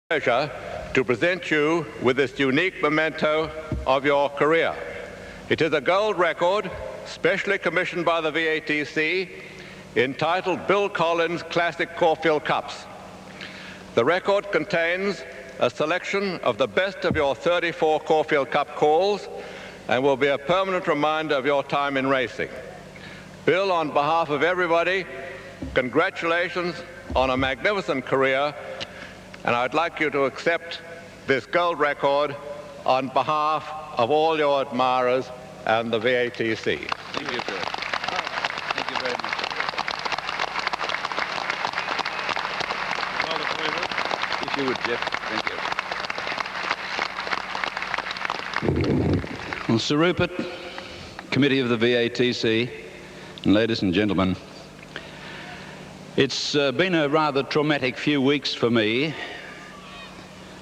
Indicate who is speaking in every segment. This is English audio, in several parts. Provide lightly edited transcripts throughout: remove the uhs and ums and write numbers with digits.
Speaker 1: Pleasure to present you with this unique memento of your career. It is a gold record, specially commissioned by the VATC, entitled Bill Collins Classic Caulfield Cups. The record contains a selection of the best of your 34 Caulfield Cup calls and will be a permanent reminder of your time in racing. Bill, on behalf of everybody, congratulations on a magnificent career, and I'd like you to accept this gold record on behalf of all your admirers and the VATC.
Speaker 2: Thank you, Bill. Thank you very much. If you would, Jeff. Thank you. Well, Sir Rupert, Committee of the VATC, and ladies and gentlemen, it's been a rather traumatic few weeks for me,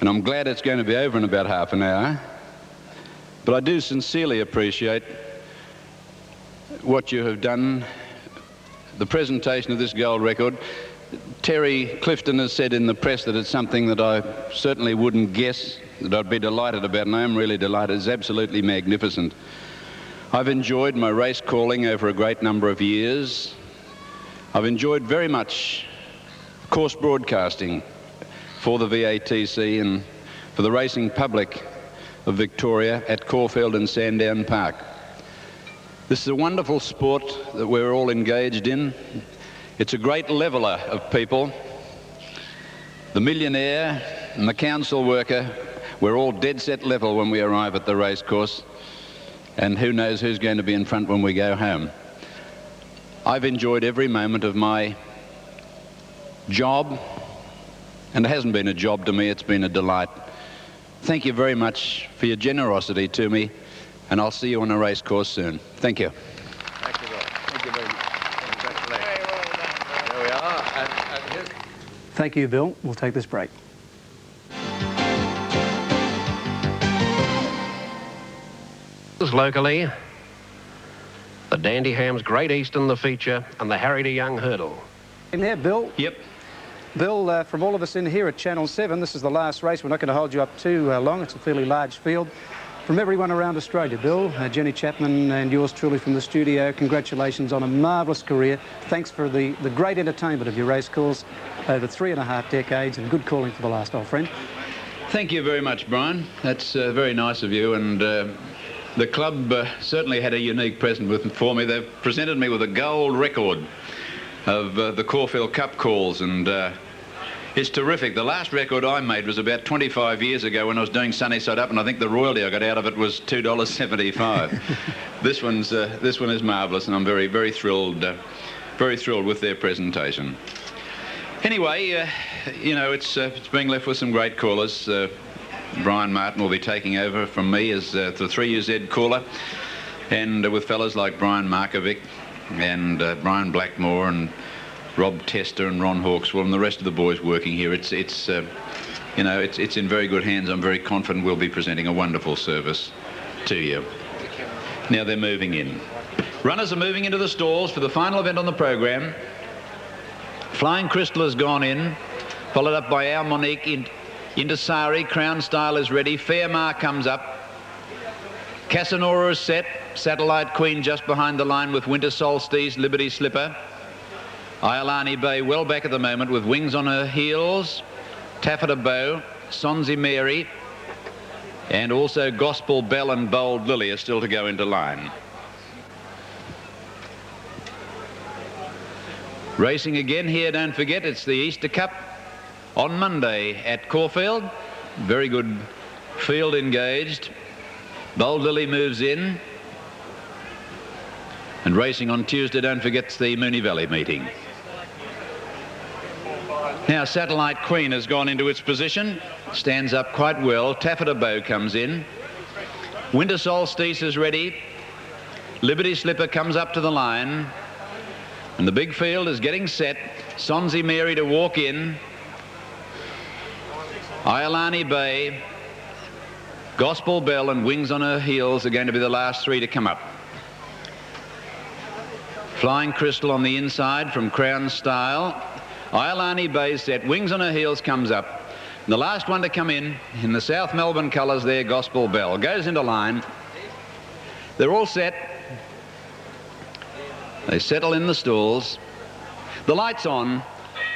Speaker 2: and I'm glad it's going to be over in about half an hour. But I do sincerely appreciate what you have done, the presentation of this gold record. Terry Clifton has said in the press that it's something that I certainly wouldn't guess that I'd be delighted about, and I am really delighted. It's absolutely magnificent. I've enjoyed my race calling over a great number of years. I've enjoyed very much course broadcasting for the VATC and for the racing public of Victoria at Caulfield and Sandown Park. This is a wonderful sport that we're all engaged in. It's a great leveller of people. The millionaire and the council worker, we're all dead set level when we arrive at the race course, and who knows who's going to be in front when we go home. I've enjoyed every moment of my job, and it hasn't been a job to me, it's been a delight. Thank you very much for your generosity to me, and I'll see you on a race course soon. Thank you.
Speaker 1: Thank you, Bill. Thank you very much. Congratulations. Very well done. There we are. And here's...
Speaker 3: Thank you, Bill. We'll take this break.
Speaker 4: Locally, the Dandy Hams Great Eastern, the feature, and the Harry de Young Hurdle.
Speaker 3: In there, Bill.
Speaker 2: Yep.
Speaker 3: Bill, from all of us in here at Channel 7, this is the last race. We're not going to hold you up too long. It's a fairly large field. From everyone around Australia, Bill, Jenny Chapman and yours truly from the studio, congratulations on a marvellous career. Thanks for the great entertainment of your race calls over 3.5 decades, and good calling for the last, old friend.
Speaker 2: Thank you very much, Brian. That's very nice of you, and the club certainly had a unique present for me. They've presented me with a gold record of the Caulfield Cup calls, and it's terrific. The last record I made was about 25 years ago when I was doing Sunny Side Up, and I think the royalty I got out of it was $2.75. This one is marvellous, and I'm very, very thrilled with their presentation. Anyway, you know, it's being left with some great callers. Brian Martin will be taking over from me as the 3UZ caller, and with fellas like Brian Markovic and Brian Blackmore and Rob Tester and Ron Hawkswell and the rest of the boys working here. It's in very good hands. I'm very confident we'll be presenting a wonderful service to you. Now they're moving in. Runners are moving into the stalls for the final event on the program. Flying Crystal has gone in, followed up by Our Monique into Sari. Crown Style is ready. Fairmar comes up. Casanora is set. Satellite Queen just behind the line with Winter Solstice, Liberty Slipper. Iolani Bay well back at the moment with Wings on her heels. Taffeta Bow, Sonzi Mary, and also Gospel Bell and Bold Lily are still to go into line. Racing again here, don't forget, it's the Easter Cup on Monday at Caulfield. Very good field engaged. Bold Lily moves in. And racing on Tuesday, don't forget, it's the Moonee Valley meeting. Now Satellite Queen has gone into its position, stands up quite well. Taffeta Bow comes in. Winter Solstice is ready. Liberty Slipper comes up to the line. And the big field is getting set. Sonzi Mary to walk in. Iolani Bay, Gospel Bell and Wings on her heels are going to be the last three to come up. Flying Crystal on the inside from Crown Style. Iolani Bay set. Wings on her heels comes up. And the last one to come in the South Melbourne colours there, Gospel Bell. Goes into line. They're all set. They settle in the stalls. The light's on.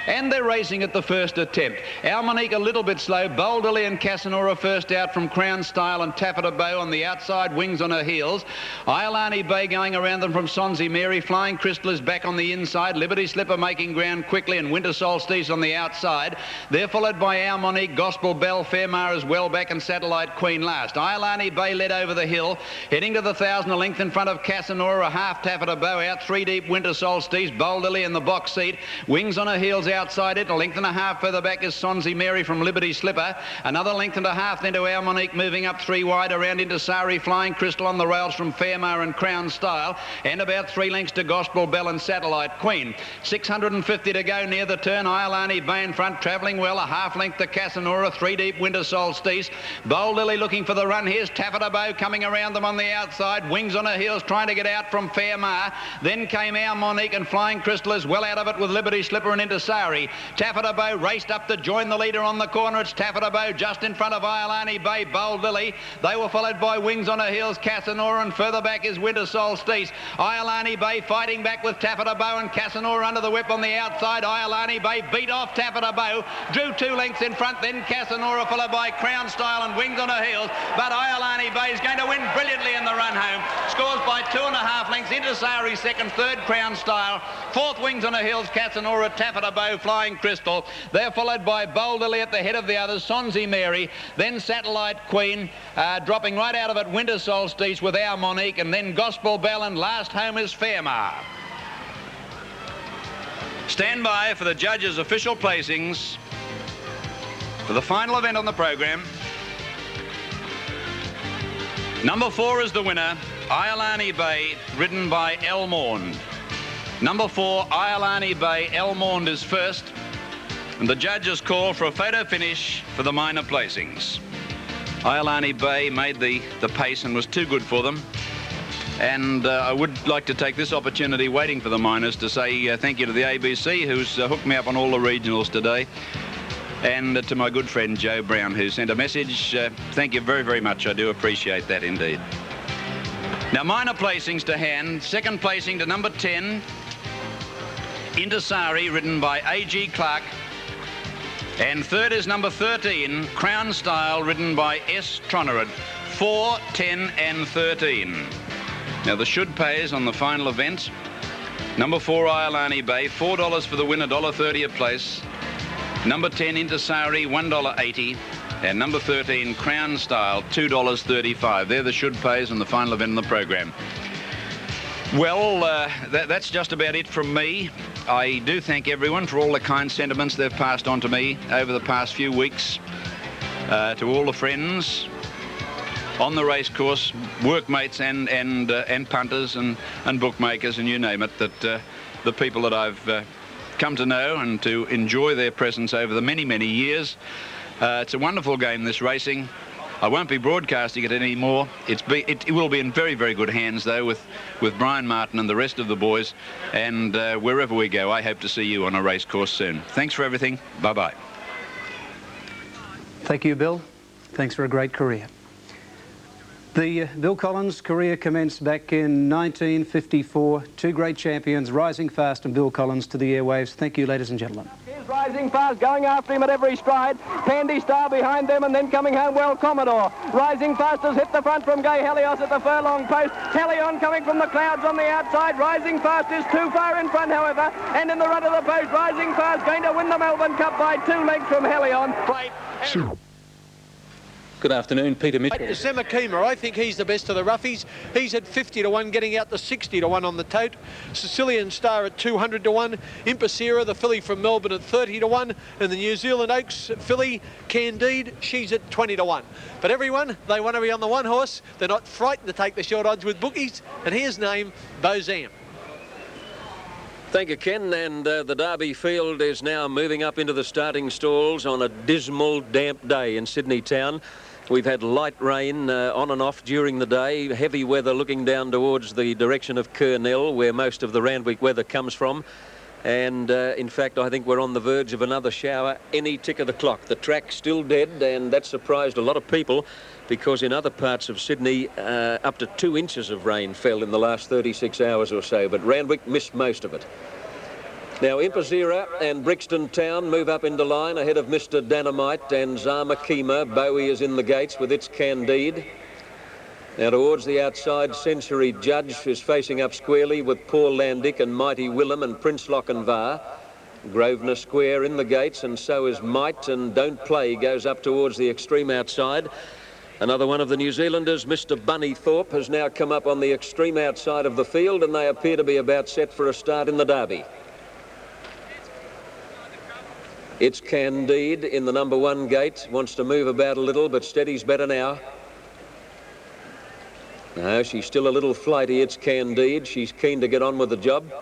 Speaker 2: And they're racing at the first attempt. Almonique a little bit slow. Boldily and Casanora first out from Crown Style and Taffeta Bow on the outside, Wings on her heels. Iolani Bay going around them from Sonzi Mary. Flying Crystal is back on the inside. Liberty Slipper making ground quickly, and Winter Solstice on the outside. They're followed by Almonique, Gospel Bell, Fairmar as well back, and Satellite Queen last. Iolani Bay led over the hill, heading to the 1,000 a length in front of Casanora, a half Taffeta Bow out, 3 deep Winter Solstice, Boldily in the box seat. Wings on her heels outside it. A length and a half further back is Sonzi Mary from Liberty Slipper. Another length and a half then to Almonique, moving up 3 wide around into Sari. Flying Crystal on the rails from Fairmar and Crown Style, and about 3 lengths to Gospel Bell and Satellite Queen. 650 to go near the turn. Iolani Bay in front, travelling well. A half length to Casanora, 3 deep Winter Solstice. Bold Lily looking for the run. Here's Taffeta Bow coming around them on the outside. Wings on her heels trying to get out from Fairmar. Then came Almonique, and Flying Crystal is well out of it with Liberty Slipper and into Sari. Taffeta Bow raced up to join the leader on the corner. It's Taffeta Bow just in front of Iolani Bay, Bold Lily. They were followed by Wings on her heels, Casanora, and further back is Winter Solstice. Iolani Bay fighting back with Taffeta Bow and Casanora under the whip on the outside. Iolani Bay beat off Taffeta Bow, drew 2 lengths in front, then Casanora followed by Crown Style and Wings on her heels. But Iolani Bay is going to win brilliantly in the run home. Scores by 2.5 lengths. Into Sari second, third Crown Style, fourth Wings on her heels, Casanora, Taffeta Bow, Flying Crystal. They're followed by Bold Lily at the head of the others, Sonzi Mary, then Satellite Queen, dropping right out of it, Winter Solstice with Almonique, and then Gospel Bell, and last home is Fairmar. Stand by for the judges' official placings for the final event on the program. Number 4 is the winner, Iolani Bay, ridden by Elmond. Number 4, Iolani Bay, Elmond is first. And the judges call for a photo finish for the minor placings. Iolani Bay made the pace and was too good for them. And I would like to take this opportunity, waiting for the minors, to say thank you to the ABC, who's hooked me up on all the regionals today. And to my good friend Joe Brown, who sent a message. Thank you very, very much. I do appreciate that indeed. Now, minor placings to hand. Second placing to number 10, Intisari, ridden by A.G. Clark. And third is number 13, Crown Style, ridden by S. Tronerud. 4, 10 and 13. Now, the should pays on the final event. Number 4, Iolani Bay, $4 for the winner, $1.30 a place. Number 10, Intisari, $1.80. And number 13, Crown Style, $2.35. They're the should pays on the final event of the program. Well, that's just about it from me. I do thank everyone for all the kind sentiments they've passed on to me over the past few weeks. To all the friends on the racecourse, workmates and punters and bookmakers and you name it, that the people that I've come to know and to enjoy their presence over the many, many years. It's a wonderful game, this racing. I won't be broadcasting it anymore. It will be in very, very good hands, though, with Brian Martin and the rest of the boys. And wherever we go, I hope to see you on a race course soon. Thanks for everything. Bye-bye.
Speaker 3: Thank you, Bill. Thanks for a great career. The Bill Collins career commenced back in 1954. 2 great champions, Rising Fast and Bill Collins, to the airwaves. Thank you, ladies and gentlemen.
Speaker 5: Rising Fast going after him at every stride. Pandy Star behind them, and then coming home well Commodore. Rising Fast has hit the front from Gay Helios at the furlong post. Helion coming from the clouds on the outside. Rising Fast is too far in front, however, and in the run of the post, Rising Fast going to win the Melbourne Cup by 2 lengths from Helion.
Speaker 6: Good afternoon, Peter Mitchell.
Speaker 7: Zemakima, I think he's the best of the roughies. He's at 50 to 1, getting out to 60 to 1 on the tote. Sicilian Star at 200 to 1. Impasera, the filly from Melbourne, at 30 to 1. And the New Zealand Oaks filly, Candide, she's at 20 to 1. But everyone, they want to be on the one horse. They're not frightened to take the short odds with bookies. And here's name, Bozam.
Speaker 6: Thank you, Ken. And the Derby field is now moving up into the starting stalls on a dismal, damp day in Sydney town. We've had light rain on and off during the day, heavy weather looking down towards the direction of Kurnell, where most of the Randwick weather comes from. And in fact, I think we're on the verge of another shower any tick of the clock. The track's still dead, and that surprised a lot of people, because in other parts of Sydney, up to 2 inches of rain fell in the last 36 hours or so, but Randwick missed most of it. Now, Impazira and Brixton Town move up into line ahead of Mr. Dynamite and Zama Kima. Bowie is in the gates with its Candide. Now, towards the outside, Century Judge is facing up squarely with Paul Landick and Mighty Willem and Prince Lochinvar. Grosvenor Square in the gates, and so is Might, and Don't Play goes up towards the extreme outside. Another one of the New Zealanders, Mr. Bunny Thorpe, has now come up on the extreme outside of the field, and they appear to be about set for a start in the Derby. It's Candide in the number 1 gate, wants to move about a little, but steady's better now. No, she's still a little flighty. It's Candide. She's keen to get on with the job.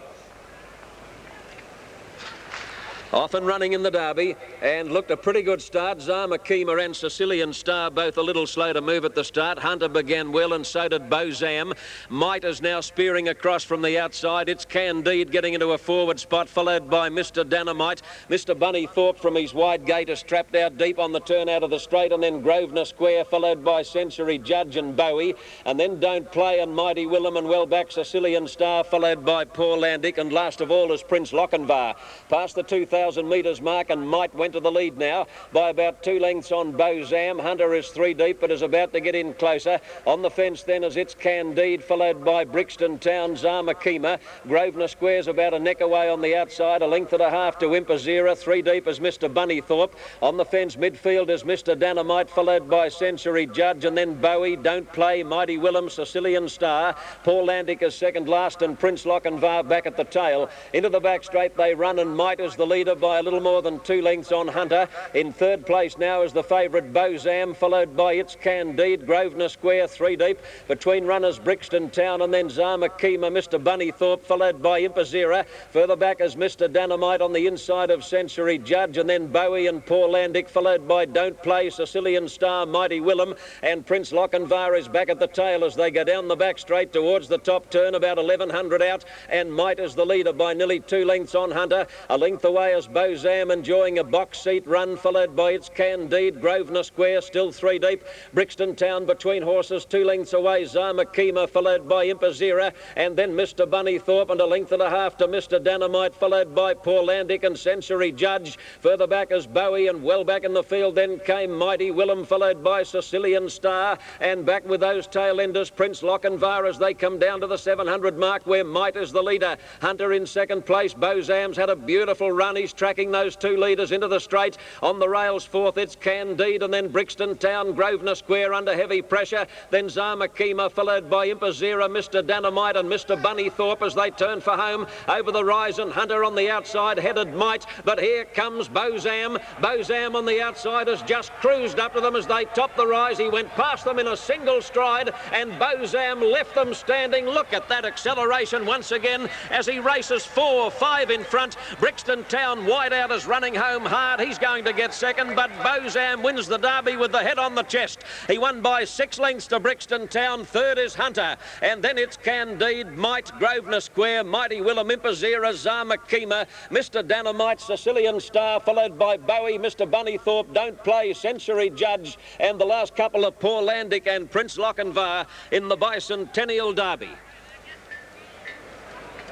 Speaker 6: Off and running in the Derby, and looked a pretty good start. Zama Kima and Sicilian Star both a little slow to move at the start. Hunter began well, and so did Bozam. Might is now spearing across from the outside. It's Candide getting into a forward spot, followed by Mr. Dynamite. Mr. Bunny Thorpe from his wide gate is trapped out deep on the turn out of the straight, and then Grosvenor Square, followed by Century Judge and Bowie, and then Don't Play and Mighty Willem, and well back Sicilian Star, followed by Paul Landick, and last of all is Prince Lochinvar. Past the 2,000 metres mark, and Might went to the lead now by about 2 lengths on Bozam. Hunter is 3 deep, but is about to get in closer. On the fence then is It's Candide, followed by Brixton Town, Zama Kima. Grosvenor Square's about a neck away on the outside, a length and a half to Impazira. 3 deep is Mr. Bunny Thorpe. On the fence midfield is Mr. Dynamite, followed by Century Judge, and then Bowie, Don't Play, Mighty Willem, Sicilian Star. Paul Landick is second last, and Prince Lochinvar back at the tail. Into the back straight they run, and Might is the leader by a little more than 2 lengths on Hunter. In third place now is the favourite Bozam, followed by It's Candide. Grosvenor Square 3 deep. Between runners Brixton Town, and then Zama Kima, Mr. Bunny Thorpe, followed by Impazira. Further back is Mr. Dynamite on the inside of Century Judge, and then Bowie and Paul Landick, followed by Don't Play, Sicilian Star, Mighty Willem, and Prince Lochinvar is back at the tail as they go down the back straight towards the top turn, about 1,100 out, and Might is the leader by nearly 2 lengths on Hunter. A length away is Bozam enjoying a box seat run, followed by It's Candide. Grosvenor Square still 3 deep. Brixton Town between horses 2 lengths away. Zama Kima, followed by Impazira, and then Mr. Bunny Thorpe, and a length and a half to Mr. Dynamite, followed by Paul Landick and Century Judge. Further back is Bowie, and well back in the field then came Mighty Willem, followed by Sicilian Star, and back with those tail enders Prince Lochinvar as they come down to the 700 mark, where Might is the leader. Hunter in second place. Bozam's had a beautiful run. He's tracking those 2 leaders into the straight. On the rails fourth, It's Candide, and then Brixton Town. Grosvenor Square under heavy pressure. Then Zama Kima, followed by Impazira, Mr. Dynamite and Mr. Bunny Thorpe as they turn for home. Over the rise, and Hunter on the outside headed Might, but here comes Bozam. Bozam on the outside has just cruised up to them as they top the rise. He went past them in a single stride, and Bozam left them standing. Look at that acceleration once again as he races 4, 5 in front. Brixton Town wide out is running home hard. He's going to get second, but Bozam wins the Derby with the head on the chest. He won by 6 lengths to Brixton Town. Third is Hunter, and then It's Candide, Might, Grosvenor Square, Mighty Willem, Impazira, Zama Kima, Mr. Dynamite, Sicilian Star, followed by Bowie, Mr. Bunny Thorpe, Don't Play, Century Judge, and the last couple of Paul Landick and Prince Lochinvar in the Bicentennial Derby.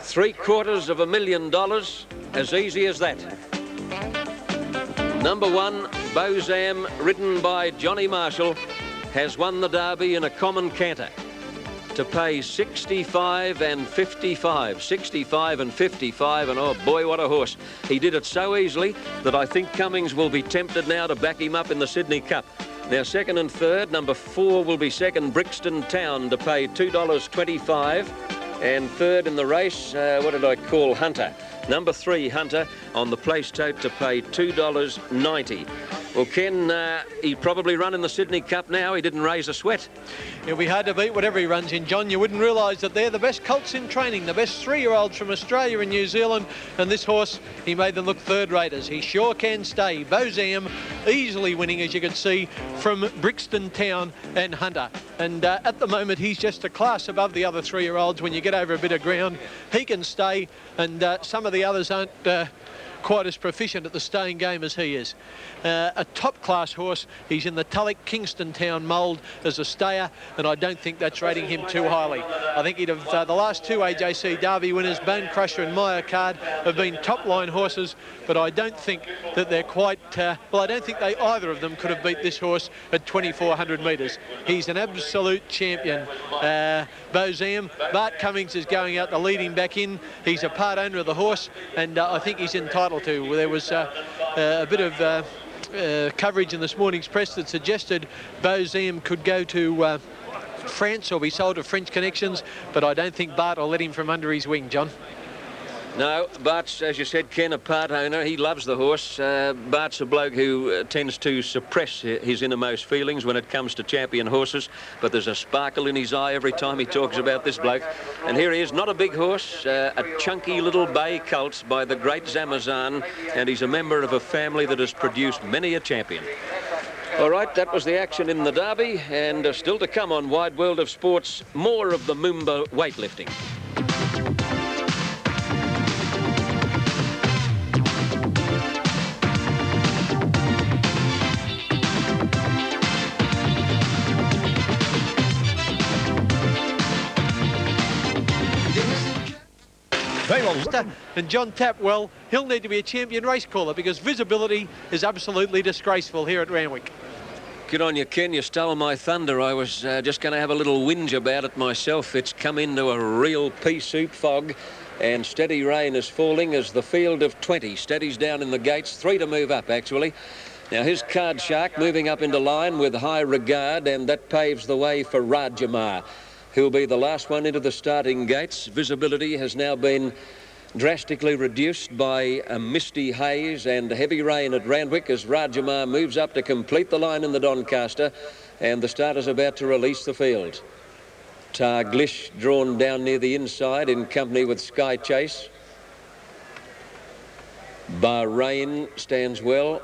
Speaker 6: $750,000, as easy as that. Number 1, Bozam, ridden by Johnny Marshall, has won the Derby in a common canter to pay 65 and 55, 65 and 55, and oh boy, what a horse. He did it so easily that I think Cummings will be tempted now to back him up in the Sydney Cup. Now, second and third, number 4 will be second, Brixton Town, to pay $2.25. And third in the race, what did I call, Hunter? Number 3, Hunter, on the place tote to pay $2.90. Well, Ken, he probably run in the Sydney Cup now. He didn't raise a sweat.
Speaker 7: It'll be hard to beat whatever he runs in, John. You wouldn't realise that they're the best colts in training, the best 3-year-olds from Australia and New Zealand. And this horse, he made them look third-raters. He sure can stay. Bozam easily winning, as you can see, from Brixton Town and Hunter. And at the moment, he's just a class above the other 3-year-olds. When you get over a bit of ground, he can stay. And some of the others aren't quite as proficient at the staying game as he is. A top-class horse. He's in the Tulloch Kingston Town mould as a stayer, and I don't think that's rating him too highly. I think he'd have the last 2 AJC Derby winners, Bone Crusher and Maya Card, have been top-line horses, but I don't think that they're quite... well, I don't think either of them could have beat this horse at 2,400 metres. He's an absolute champion. Bozam. Bart Cummings is going out to lead him back in. He's a part owner of the horse, and I think he's entitled to. There was a bit of coverage in this morning's press that suggested Bozam could go to France or be sold to French connections, but I don't think Bart will let him from under his wing, John.
Speaker 6: No, Bart's, as you said, Ken, a part owner. He loves the horse. Bart's a bloke who tends to suppress his innermost feelings when it comes to champion horses, but there's a sparkle in his eye every time he talks about this bloke. And here he is, not a big horse, a chunky little bay colt by the great Zamazan, and he's a member of a family that has produced many a champion. All right, that was the action in the Derby, and still to come on Wide World of Sports, more of the Moomba weightlifting.
Speaker 7: And John Tapwell, he'll need to be a champion race caller because visibility is absolutely disgraceful here at Randwick.
Speaker 6: Good on you, Ken. You stole my thunder. I was just going to have a little whinge about it myself. It's come into a real pea soup fog, and steady rain is falling as the field of 20 steadies down in the gates. 3 to move up, actually. Now, here's Card Shark moving up into line with High Regard, and that paves the way for Rajamar, who'll be the last one into the starting gates. Visibility has now been drastically reduced by a misty haze and heavy rain at Randwick as Rajamar moves up to complete the line in the Doncaster, and the starter's about to release the field. Targlish drawn down near the inside in company with Sky Chase. Bahrain stands well.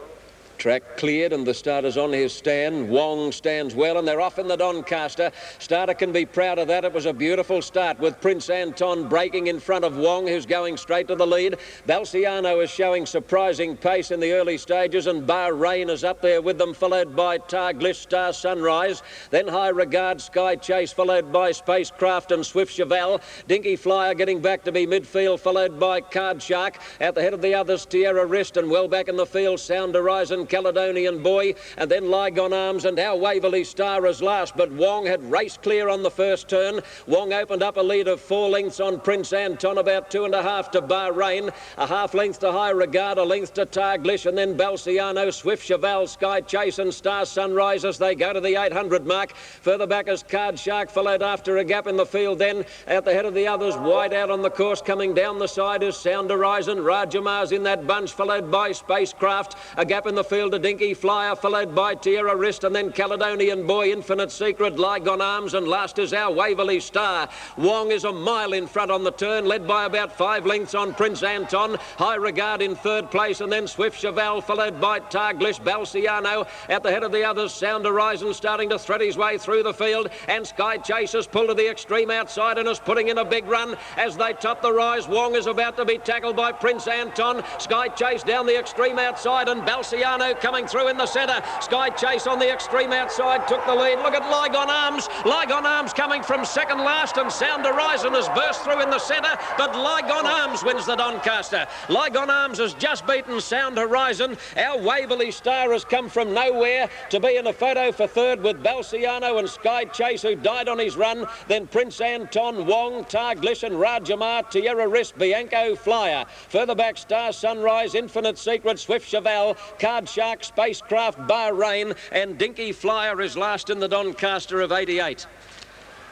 Speaker 6: Track cleared and the starter's on his stand. Wong stands well and they're off in the Doncaster. Starter can be proud of that. It was a beautiful start with Prince Anton breaking in front of Wong, who's going straight to the lead. Balciano is showing surprising pace in the early stages, and Bahrain is up there with them, followed by Targlish, Star Sunrise. Then High Regard, Sky Chase, followed by Spacecraft and Swift Cheval. Dinky Flyer getting back to be midfield, followed by Card Shark. At the head of the others, Tierra Rest, and well back in the field, Sound Horizon, Caledonian Boy, and then Lygon Arms and Our Waverley Star as last, but Wong had raced clear on the first turn. Wong opened up a lead of 4 lengths on Prince Anton, about 2.5 to Bahrain, a half length to High Regard, a length to Targlish, and then Balciano, Swift Cheval, Sky Chase and Star Sunrise as they go to the 800 mark. Further back is Card Shark, followed after a gap in the field. Then at the head of the others, wide out on the course, coming down the side is Sound Horizon. Rajamar's in that bunch, followed by Spacecraft, a gap in the field to Dinky Flyer, followed by Tierra Rest, and then Caledonian Boy, Infinite Secret, Lygon Arms, and last is Our Waverley Star. Wong is a mile in front on the turn, led by about 5 lengths on Prince Anton. High Regard in third place, and then Swift Cheval, followed by Targlish. Balciano at the head of the others. Sound Horizon starting to thread his way through the field, and Sky Chase has pulled to the extreme outside and is putting in a big run as they top the rise. Wong is about to be tackled by Prince Anton. Sky Chase down the extreme outside, and Balciano coming through in the centre. Sky Chase on the extreme outside took the lead. Look at Lygon Arms. Lygon Arms coming from second last, and Sound Horizon has burst through in the centre, but Lygon Arms wins the Doncaster. Lygon Arms has just beaten Sound Horizon. Our Waverley Star has come from nowhere to be in a photo for third with Balciano and Sky Chase, who died on his run. Then Prince Anton, Wong, Targlish and Rajamar, Tierra Rest, Bianco Flyer. Further back, Star Sunrise, Infinite Secret, Swift Cheval, Card Shark, Spacecraft, Bahrain, and Dinky Flyer is last in the Doncaster of 88.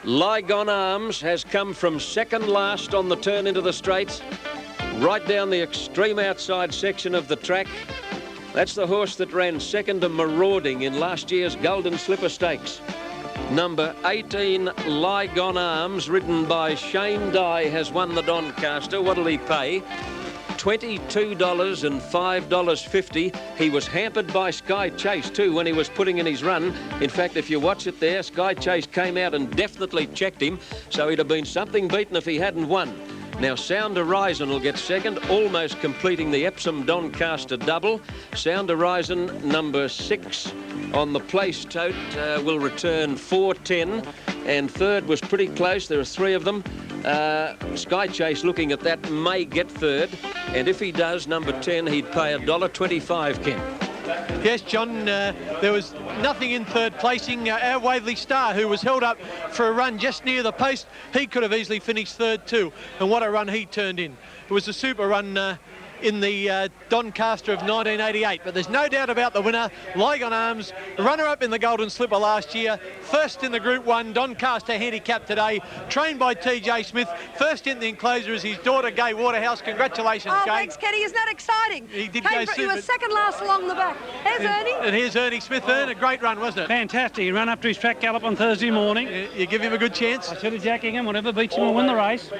Speaker 6: Lygon Arms has come from second last on the turn into the straights, right down the extreme outside section of the track. That's the horse that ran second to Marauding in last year's Golden Slipper Stakes. Number 18, Lie on Arms, ridden by Shane Dye, has won the Doncaster. What'll he pay? $22 and $5.50. He was hampered by Sky Chase too when he was putting in his run. In fact, if you watch it there, Sky Chase came out and definitely checked him, so he'd have been something beaten if he hadn't won. Now, Sound Horizon will get second, almost completing the Epsom Doncaster double. Sound Horizon, number 6 on the place tote, will return 4.10. And third was pretty close. There are 3 of them. Sky Chase, looking at that, may get third. And if he does, number 10, he'd pay $1.25, Ken.
Speaker 7: Yes, John, there was nothing in third placing. Our Waverley Star, who was held up for a run just near the post, he could have easily finished third too. And what a run he turned in. It was a super run in the Doncaster of 1988. But there's no doubt about the winner, Lie on Arms, runner-up in the Golden Slipper last year, first in the Group 1 Doncaster handicap today, trained by TJ Smith. First in the enclosure is his daughter, Gay Waterhouse. Congratulations, Gay.
Speaker 8: Thanks, Kenny. Isn't that exciting?
Speaker 7: He did
Speaker 8: He was second last along the back. Here's Ernie.
Speaker 7: And here's Ernie Smith. A great run, wasn't it?
Speaker 9: Fantastic. He ran up to his track gallop on Thursday morning.
Speaker 7: You give him a good chance?
Speaker 9: I said to Jack Ingham, whatever beats him will win the race.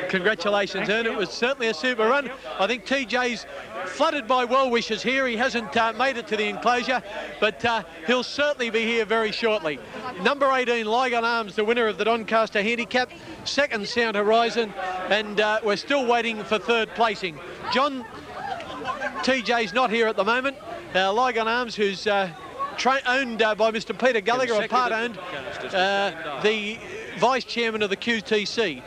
Speaker 7: Congratulations, Ern. It was certainly a super run. I think TJ's flooded by well-wishers here. He hasn't made it to the enclosure, but he'll certainly be here very shortly. Number 18, Lie on Arms, the winner of the Doncaster handicap. Second, Sound Horizon, and we're still waiting for third placing. John, TJ's not here at the moment. Lie on Arms, who's owned by Mr. Peter Gallagher, or part owned, the vice chairman of the QTC.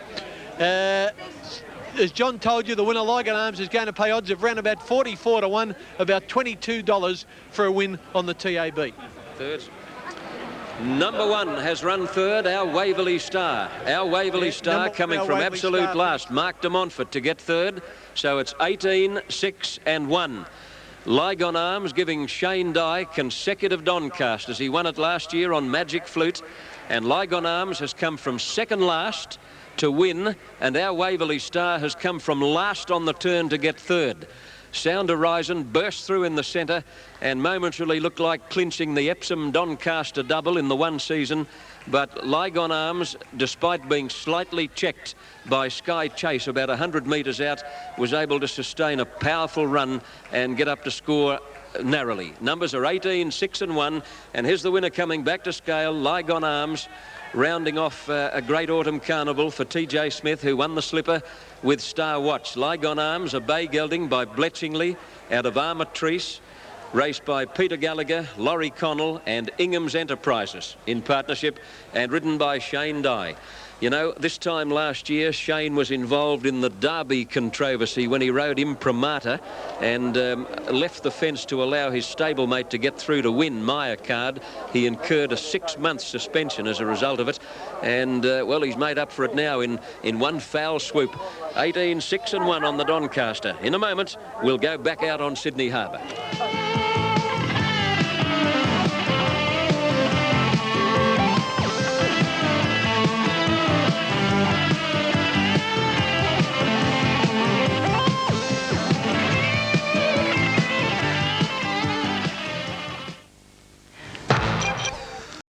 Speaker 7: As John told you, the winner, Lie on Arms, is going to pay odds of around about 44 to 1, about $22 for a win on the TAB.
Speaker 6: Third. Number 1 has run third, Our Waverley Star. Our Waverley Star coming from
Speaker 7: Waverley
Speaker 6: absolute
Speaker 7: Star.
Speaker 6: last. Mark de Montfort to get third. So it's 18, 6 and 1. Lie on Arms giving Shane Dye consecutive Doncasters. He won it last year on Magic Flute. And Lie on Arms has come from second last to win, and Our Waverley Star has come from last on the turn to get third. Sound Horizon burst through in the centre and momentarily looked like clinching the Epsom Doncaster double in the one season, but Lie on Arms, despite being slightly checked by Sky Chase about 100 metres out, was able to sustain a powerful run and get up to score narrowly. Numbers are 18, 6 and 1, and here's the winner coming back to scale, Lie on Arms, rounding off a great autumn carnival for TJ Smith, who won the slipper with Star Watch. Lie on Arms, a bay gelding by Bletchingley out of Armatrice, raced by Peter Gallagher, Laurie Connell and Ingham's Enterprises in partnership, and ridden by Shane Dye. You know, this time last year, Shane was involved in the Derby controversy when he rode Imprimatur and left the fence to allow his stablemate to get through to win Maya Card. He incurred a 6-month suspension as a result of it, and well, he's made up for it now in one foul swoop. 18, 6 and 1 on the Doncaster. In a moment, we'll go back out on Sydney Harbour.